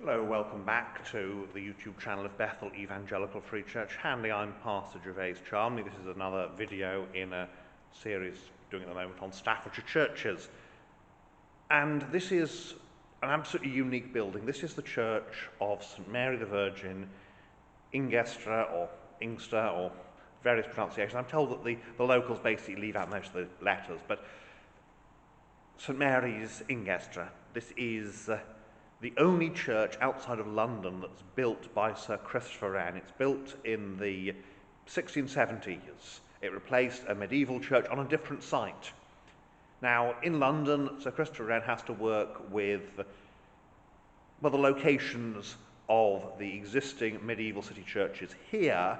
Hello, welcome back to the YouTube channel of Bethel Evangelical Free Church Hanley. I'm Pastor Gervais Charmley. This is another video in a series doing at the moment on Staffordshire churches. And this is an absolutely unique building. This is the church of St Mary the Virgin, Ingestre or Ingestre or various pronunciations. I'm told that the locals basically leave out most of the letters, but St Mary's Ingestre. This is the only church outside of London that's built by Sir Christopher Wren. It's built in the 1670s. It replaced a medieval church on a different site. Now, in London, Sir Christopher Wren has to work with the locations of the existing medieval city churches. Here,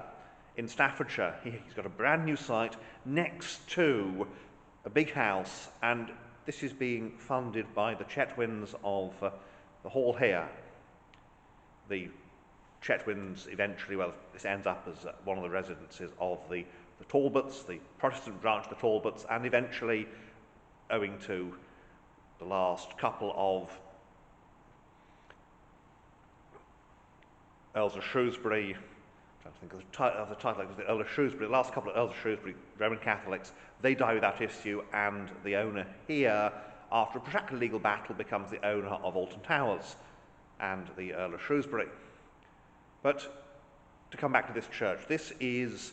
in Staffordshire, he's got a brand new site next to a big house, and this is being funded by the Chetwynds of the hall here. The Chetwynds eventually, well, this ends up as one of the residences of the Talbots, the Protestant branch of the Talbots, and eventually, owing to the last couple of Earls of Shrewsbury, I'm trying to think of the title, the Earl of Shrewsbury, the last couple of Earls of Shrewsbury, Roman Catholics, they die without issue, and the owner here, after a protracted legal battle, becomes the owner of Alton Towers and the Earl of Shrewsbury. But to come back to this church, this is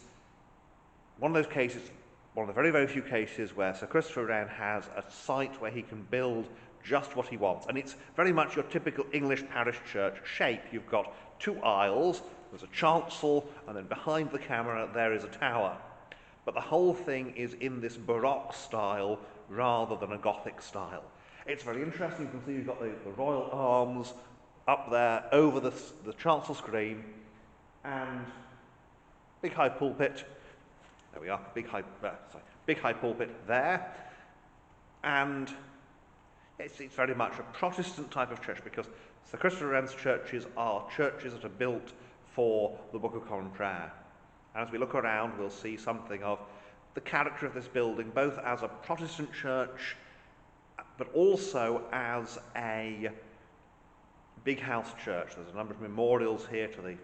one of those cases, one of the very, very few cases where Sir Christopher Wren has a site where he can build just what he wants. And it's very much your typical English parish church shape. You've got two aisles, there's a chancel, and then behind the camera there is a tower. But the whole thing is in this Baroque style rather than a Gothic style. It's very interesting. You can see you've got the royal arms up there over the chancel screen, and big high pulpit. There we are, big high pulpit there. And it's very much a Protestant type of church, because Sir Christopher Wren's churches are churches that are built for the Book of Common Prayer. And as we look around, we'll see something of the character of this building, both as a Protestant church, but also as a big house church. There's a number of memorials here to the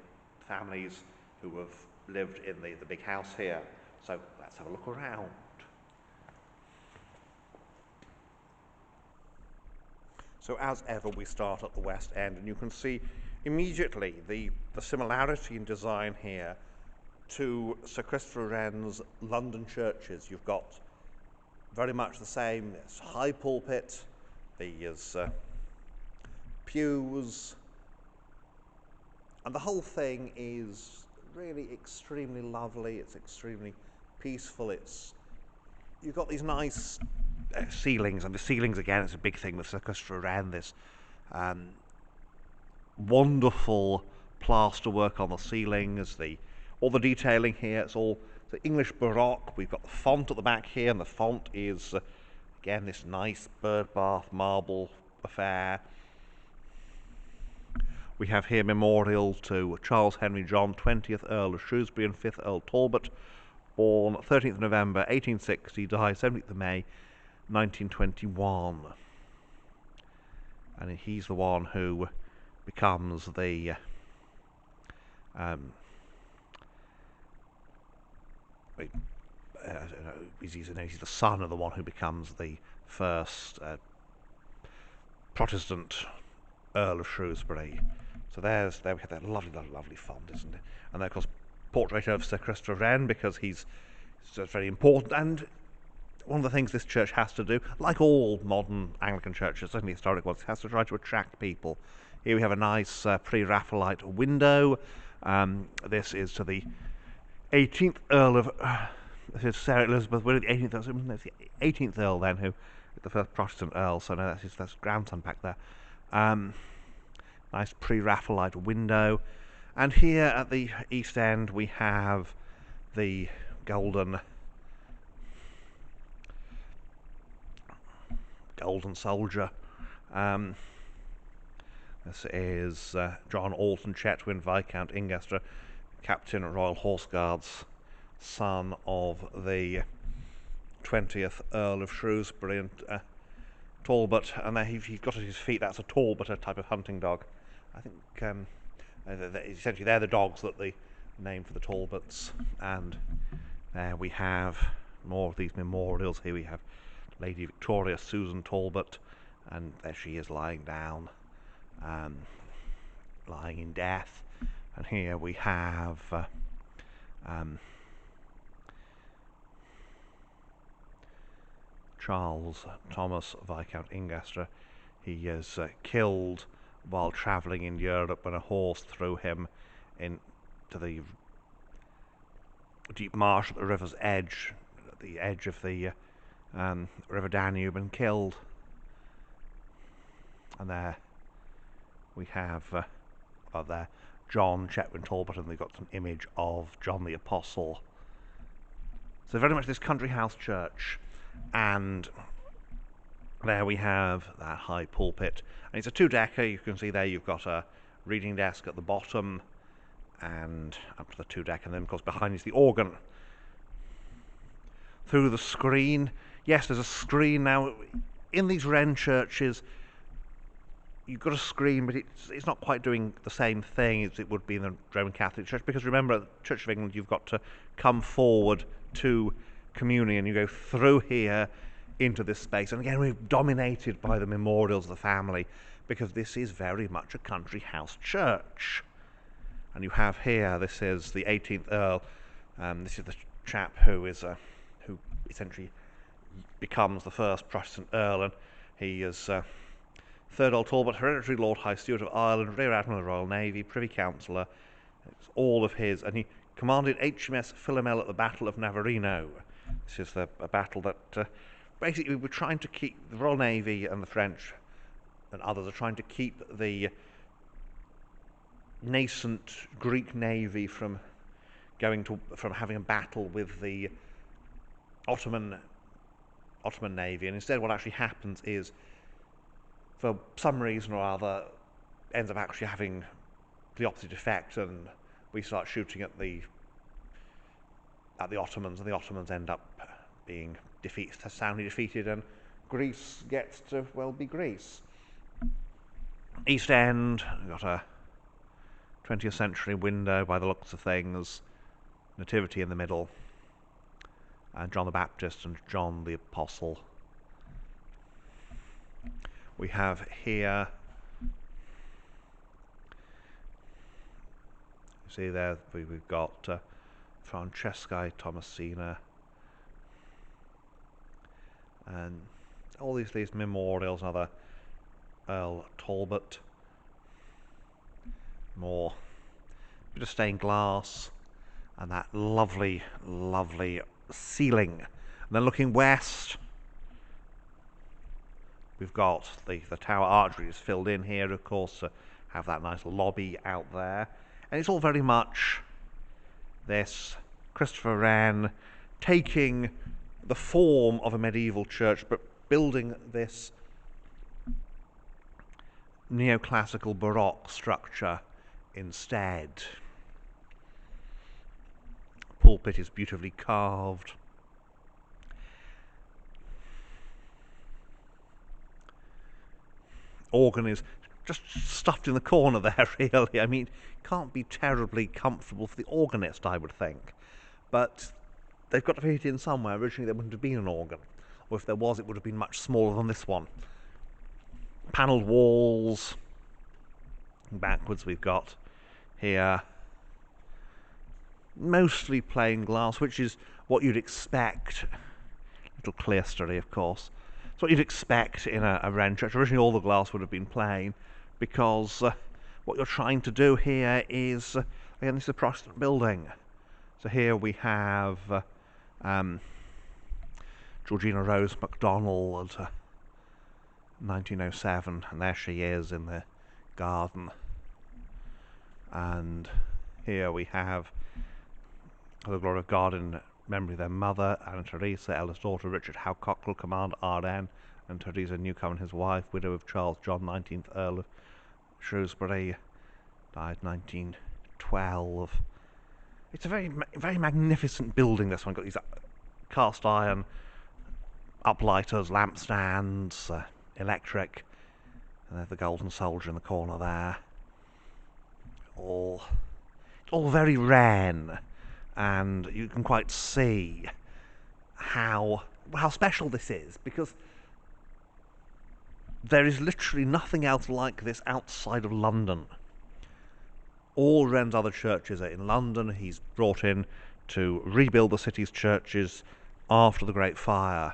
families who have lived in the big house here. So let's have a look around. So as ever, we start at the west end, and you can see immediately the similarity in design here to Sir Christopher Wren's London churches. You've got very much the same. There's high pulpit, there's pews, and the whole thing is really extremely lovely. It's extremely peaceful. You've got these nice ceilings, and the ceilings again, it's a big thing with Sir Christopher Wren. This wonderful plaster work on the ceilings, all the detailing here, it's all the English Baroque. We've got the font at the back here, and the font is, again, this nice bird bath marble affair. We have here memorial to Charles Henry John, 20th Earl of Shrewsbury and 5th Earl Talbot, born 13th November 1860, died 17th of May 1921. And he's the one who becomes the he's the son of the one who becomes the first Protestant Earl of Shrewsbury. So there we have that lovely font, isn't it? And then, of course, portrait of Sir Christopher Wren, because he's very important. And one of the things this church has to do, like all modern Anglican churches, certainly historic ones, has to try to attract people. Here we have a nice pre-Raphaelite window. This is to the 18th Earl of this is Sarah Elizabeth Willard, the 18th Earl. It's the 18th Earl then, who is the first Protestant Earl. So no, that's his grandson back there. Nice pre-Raphaelite window, and here at the east end we have the golden soldier. This is John Alton Chetwynd, Viscount Ingestre, Captain Royal Horse Guards, son of the 20th Earl of Shrewsbury and Talbot, and there he's got at his feet, that's a Talbot, a type of hunting dog. I think essentially they're the dogs that they named for the Talbots. And there we have more of these memorials. Here we have Lady Victoria Susan Talbot, and there she is lying down, lying in death. And here we have Charles Thomas Viscount Ingestre. He is killed while travelling in Europe when a horse threw him into the deep marsh at the river's edge, at the edge of the River Danube, and killed. And there we have above there John Chetwynd Talbot, and they've got an image of John the Apostle. So very much this country house church. And there we have that high pulpit, and it's a two-decker. You can see there you've got a reading desk at the bottom and up to the two-decker, and then of course behind is the organ. Through the screen, yes, there's a screen. Now in these Wren churches you've got a screen, but it's not quite doing the same thing as it would be in the Roman Catholic Church, because remember, at the Church of England you've got to come forward to communion. You go through here into this space, and again we're dominated by the memorials of the family, because this is very much a country house church. And you have here, this is the 18th Earl. This is the chap who essentially becomes the first Protestant Earl, and he is Third Earl Talbot, hereditary Lord High Steward of Ireland, Rear Admiral of the Royal Navy, Privy Councillor. It's all of his, and he commanded HMS Philomel at the Battle of Navarino. This is a battle that basically we're trying to keep the Royal Navy and the French and others are trying to keep the nascent Greek navy from having a battle with the Ottoman navy, and instead what actually happens is, for some reason or other, ends up actually having the opposite effect, and we start shooting at the Ottomans, and the Ottomans end up being soundly defeated, and Greece gets to, well, be Greece. East End, we've got a 20th century window by the looks of things, Nativity in the middle, and John the Baptist and John the Apostle. We have here, you see there, we've got Francesca Thomasina, and all these memorials, another Earl Talbot, more bit of stained glass, and that lovely ceiling. And then looking west, we've got the tower archway is filled in here, of course, have that nice lobby out there, and it's all very much this Christopher Wren taking the form of a medieval church but building this neoclassical Baroque structure instead. Pulpit is beautifully carved. Organ is just stuffed in the corner there, really. I mean, it can't be terribly comfortable for the organist, I would think. But they've got to fit it in somewhere. Originally there wouldn't have been an organ, or if there was, it would have been much smaller than this one. Panelled walls. Backwards we've got here mostly plain glass, which is what you'd expect. Little clerestory, of course. It's what you'd expect in a Wren church. Originally all the glass would have been plain, because what you're trying to do here is, again, this is a Protestant building. So here we have Georgina Rose MacDonald, 1907, and there she is in the garden. And here we have the glory of God in memory of their mother, Anna Teresa, eldest daughter Richard Howe Cockrell, Commander Ardennes, and Teresa Newcomen, his wife, widow of Charles John, 19th Earl of Shrewsbury, died 1912. It's a very magnificent building, this one. Got these cast iron uplighters, lampstands, electric, and there's the golden soldier in the corner there. all very Wren, and you can quite see how special this is, because there is literally nothing else like this outside of London. All Wren's other churches are in London. He's brought in to rebuild the city's churches after the Great Fire,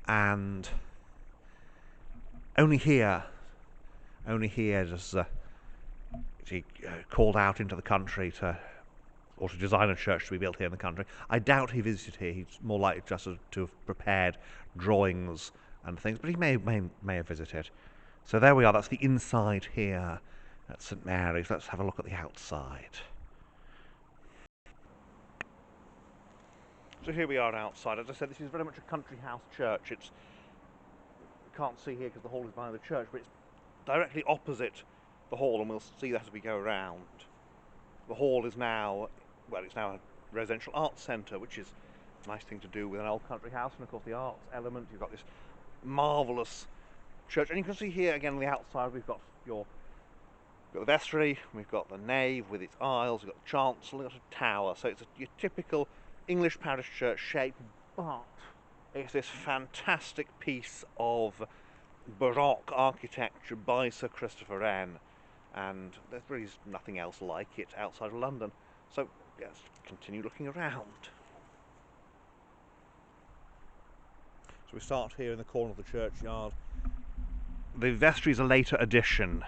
and only here does he called out into the country to design a church to be built here in the country. I doubt he visited here. He's more likely just to have prepared drawings and things, but he may have visited. So there we are. That's the inside here at St Mary's. Let's have a look at the outside. So here we are outside. As I said, this is very much a country house church. You can't see here because the hall is behind the church, but it's directly opposite the hall, and we'll see that as we go around. The hall is now, well, it's now a residential arts centre, which is a nice thing to do with an old country house, and of course the arts element. You've got this marvellous church, and you can see here again on the outside we've got the vestry, we've got the nave with its aisles, we've got the chancel, we've got a tower. So it's your typical English parish church shape, but it's this fantastic piece of Baroque architecture by Sir Christopher Wren, and there really is nothing else like it outside of London. So let's continue looking around. So we start here in the corner of the churchyard. The vestry is a later addition.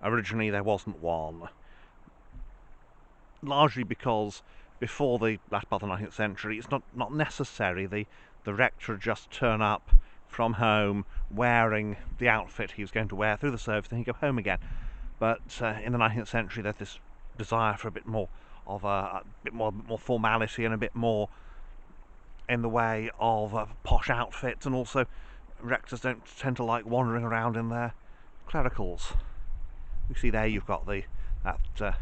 Originally there wasn't one, largely because before the latter part of the 19th century it's not necessary. The rector would just turn up from home wearing the outfit he was going to wear through the service, and he'd go home again. But in the 19th century there's this desire for a bit more formality and a bit more in the way of posh outfits, and also rectors don't tend to like wandering around in their clericals. You see there you've got that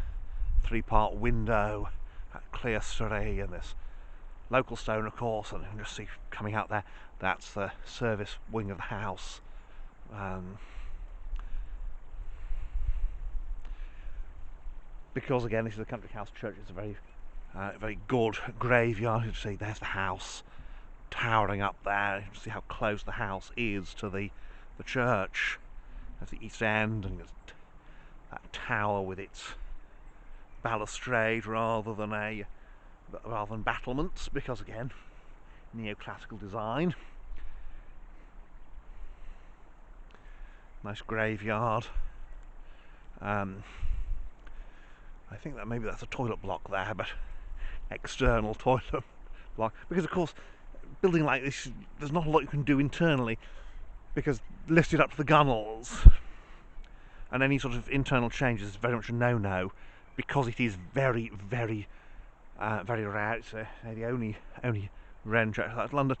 three-part window, that clerestory, and this local stone, of course, and you can just see coming out there, that's the service wing of the house. Because again this is a country house church, it's a very good graveyard. You can see there's the house towering up there. You can see how close the house is to the church. There's the east end, and that tower with its balustrade rather than battlements, because again, neoclassical design. Nice graveyard. I think that maybe that's a toilet block there, but external toilet block, because of course building like this there's not a lot you can do internally, because lifted up to the gunnels, and any sort of internal changes is very much a no-no, because it is very very rare. It's the only Wren church like London.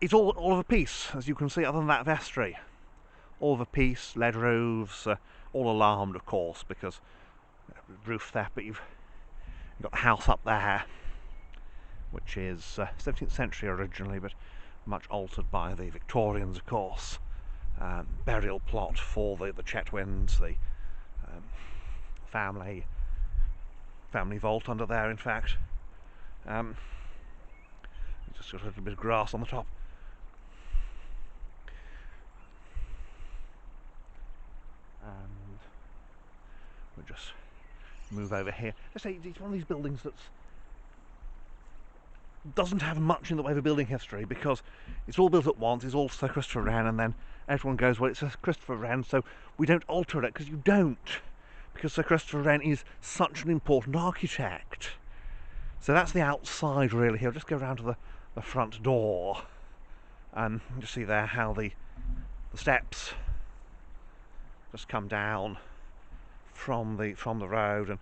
It's all of a piece, as you can see, other than that vestry. All of a piece, lead roofs, all alarmed of course because roof theft, but you've got the house up there, which is 17th century originally, but much altered by the Victorians, of course. Burial plot for the Chetwynds, the family vault under there, in fact. Just got a little bit of grass on the top. And we'll just move over here. Let's say it's one of these buildings that doesn't have much in the way of a building history, because it's all built at once, it's all Sir Christopher Wren, and then everyone goes, well, it's Sir Christopher Wren, so we don't alter it, because you don't. Because Sir Christopher Wren is such an important architect. So that's the outside really here. I'll just go around to the front door, and just see there how the steps just come down from the road, and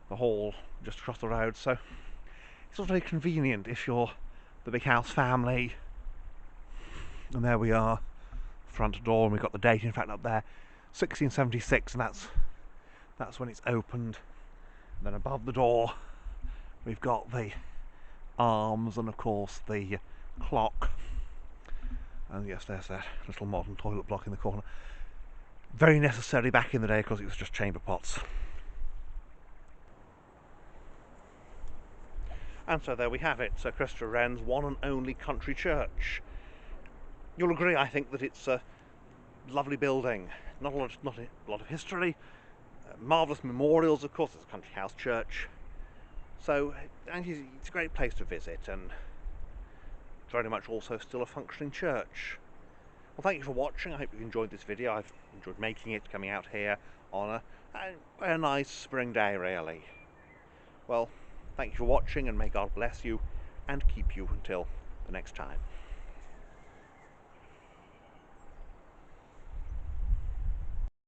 the hall just across the road. So it's all very convenient if you're the big house family. And there we are, front door, and we've got the date in fact up there, 1676, and that's when it's opened. And then above the door we've got the arms, and of course the clock, and yes, there's that little modern toilet block in the corner. Very necessary back in the day, because it was just chamber pots. And so there we have it, Sir Christopher Wren's one and only country church. You'll agree, I think, that it's a lovely building. Not a lot of history, marvellous memorials, of course. It's a country house church. So, and it's a great place to visit, and very much also still a functioning church. Well, thank you for watching. I hope you enjoyed this video. I've enjoyed making it, coming out here on a nice spring day, really. Well, thank you for watching, and may God bless you and keep you until the next time.